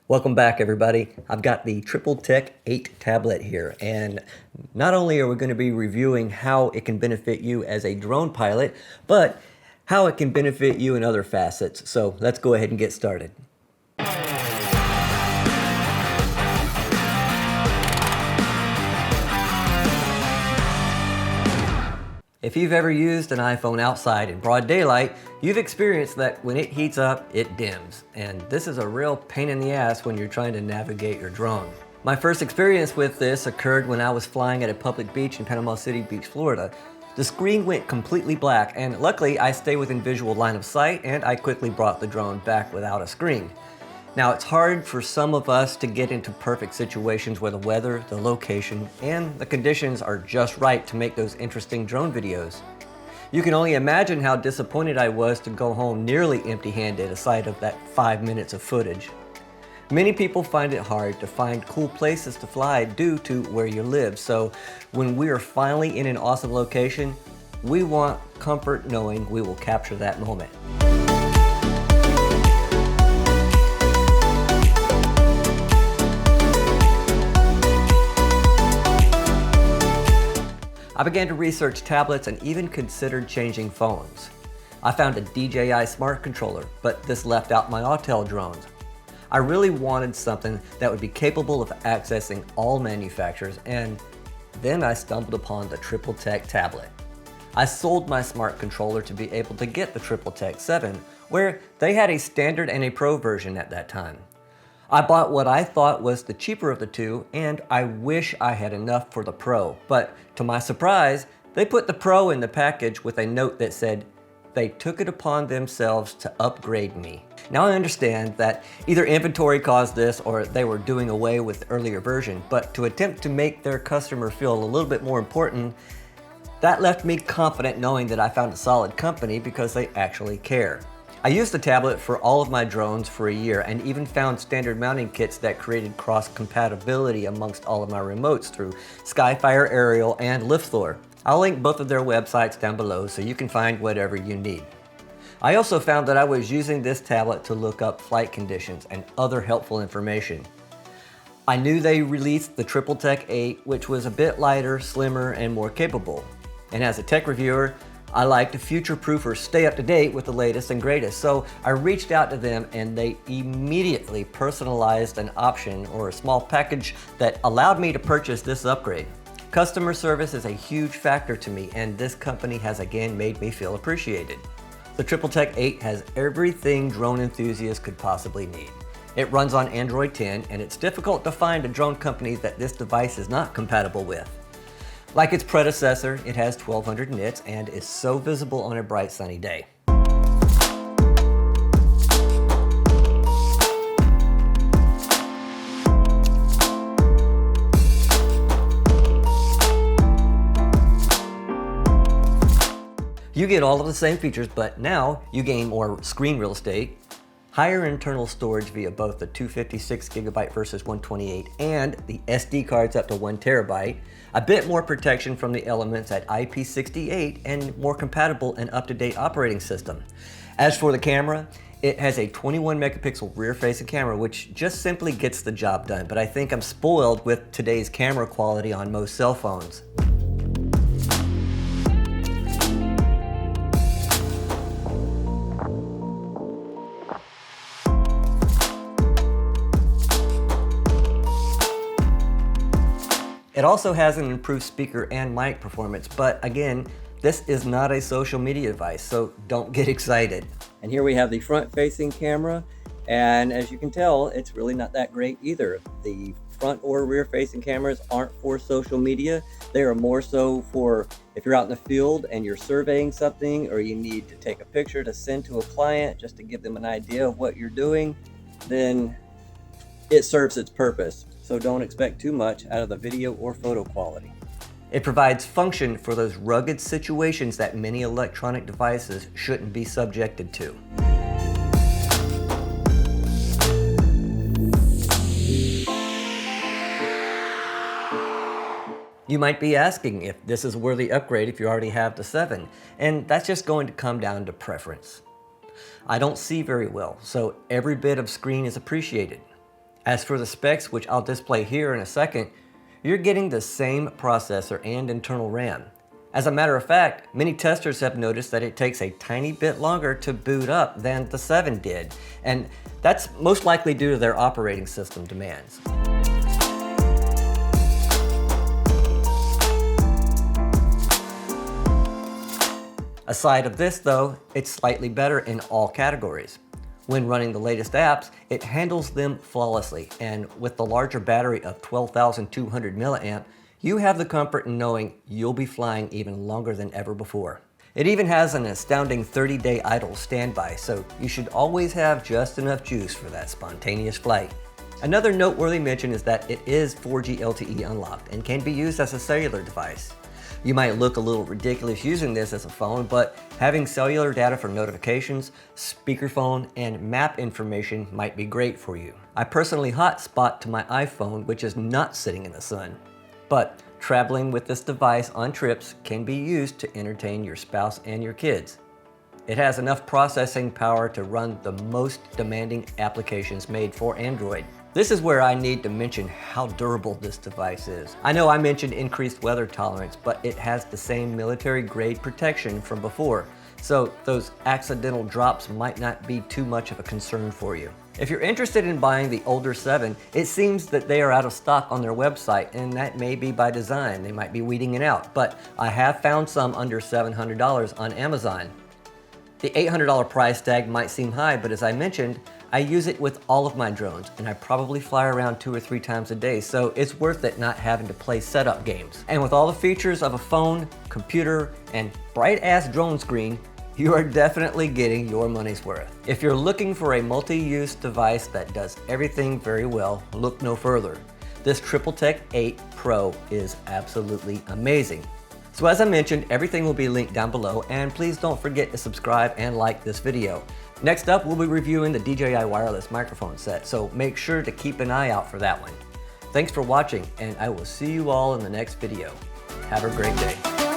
Welcome back, everybody. I've got the Tripltek 8 tablet here, and not only are we going to be reviewing how it can benefit you as a drone pilot, but how it can benefit you in other facets. So let's go ahead and get started. If you've ever used an iPhone outside in broad daylight, you've experienced that when it heats up, it dims. And this is a real pain in the ass when you're trying to navigate your drone. My first experience with this occurred when I was flying at a public beach in Panama City Beach, Florida. The screen went completely black, and luckily I stay within visual line of sight, and I quickly brought the drone back without a screen. Now, it's hard for some of us to get into perfect situations where the weather, the location, and the conditions are just right to make those interesting drone videos. You can only imagine how disappointed I was to go home nearly empty-handed aside of that 5 minutes of footage. Many people find it hard to find cool places to fly due to where you live, so when we are finally in an awesome location, we want comfort knowing we will capture that moment. I began to research tablets and even considered changing phones. I found a DJI smart controller, but this left out my Autel drones. I really wanted something that would be capable of accessing all manufacturers, and then I stumbled upon the Tripltek tablet. I sold my smart controller to be able to get the Tripltek 7, where they had a standard and a pro version at that time. I bought what I thought was the cheaper of the two, and I wish I had enough for the Pro. But to my surprise, they put the Pro in the package with a note that said, they took it upon themselves to upgrade me. Now I understand that either inventory caused this or they were doing away with the earlier version, but to attempt to make their customer feel a little bit more important, that left me confident knowing that I found a solid company because they actually care. I used the tablet for all of my drones for a year and even found standard mounting kits that created cross-compatibility amongst all of my remotes through Skyfire Aerial and LiftThor. I'll link both of their websites down below so you can find whatever you need. I also found that I was using this tablet to look up flight conditions and other helpful information. I knew they released the Tripltek 8, which was a bit lighter, slimmer, and more capable. And as a tech reviewer, I like to future-proof or stay up to date with the latest and greatest, so I reached out to them and they immediately personalized an option or a small package that allowed me to purchase this upgrade. Customer service is a huge factor to me, and this company has again made me feel appreciated. The Tripltek 8 has everything drone enthusiasts could possibly need. It runs on Android 10, and it's difficult to find a drone company that this device is not compatible with. Like its predecessor, it has 1200 nits and is so visible on a bright sunny day. You get all of the same features, but now you gain more screen real estate, higher internal storage via both the 256 gigabyte versus 128 and the SD cards up to 1 terabyte, a bit more protection from the elements at IP68 and more compatible and up-to-date operating system. As for the camera, it has a 21 megapixel rear-facing camera, which just simply gets the job done, but I think I'm spoiled with today's camera quality on most cell phones. It also has an improved speaker and mic performance, but again, this is not a social media device, so don't get excited. And here we have the front-facing camera, and as you can tell, it's really not that great either. The front or rear-facing cameras aren't for social media. They are more so for if you're out in the field and you're surveying something, or you need to take a picture to send to a client just to give them an idea of what you're doing, then it serves its purpose. So don't expect too much out of the video or photo quality. It provides function for those rugged situations that many electronic devices shouldn't be subjected to. You might be asking if this is a worthy upgrade if you already have the 7, and that's just going to come down to preference. I don't see very well, so every bit of screen is appreciated. As for the specs, which I'll display here in a second, you're getting the same processor and internal RAM. As a matter of fact, many testers have noticed that it takes a tiny bit longer to boot up than the 7 did, and that's most likely due to their operating system demands. Aside of this though, it's slightly better in all categories. When running the latest apps, it handles them flawlessly, and with the larger battery of 12,200 milliamp, you have the comfort in knowing you'll be flying even longer than ever before. It even has an astounding 30-day idle standby, so you should always have just enough juice for that spontaneous flight. Another noteworthy mention is that it is 4G LTE unlocked and can be used as a cellular device. You might look a little ridiculous using this as a phone, but having cellular data for notifications, speakerphone, and map information might be great for you. I personally hotspot to my iPhone, which is not sitting in the sun. But traveling with this device on trips can be used to entertain your spouse and your kids. It has enough processing power to run the most demanding applications made for Android. This is where I need to mention how durable this device is. I know I mentioned increased weather tolerance, but it has the same military-grade protection from before, so those accidental drops might not be too much of a concern for you. If you're interested in buying the older 7, it seems that they are out of stock on their website, and that may be by design. They might be weeding it out, but I have found some under $700 on Amazon. The $800 price tag might seem high, but as I mentioned, I use it with all of my drones, and I probably fly around 2 or 3 times a day, so it's worth it not having to play setup games. And with all the features of a phone, computer, and bright-ass drone screen, you are definitely getting your money's worth. If you're looking for a multi-use device that does everything very well, look no further. This Tripltek 8 Pro is absolutely amazing. So as I mentioned, everything will be linked down below, and please don't forget to subscribe and like this video. Next up, we'll be reviewing the DJI wireless microphone set, so make sure to keep an eye out for that one. Thanks for watching, and I will see you all in the next video. Have a great day.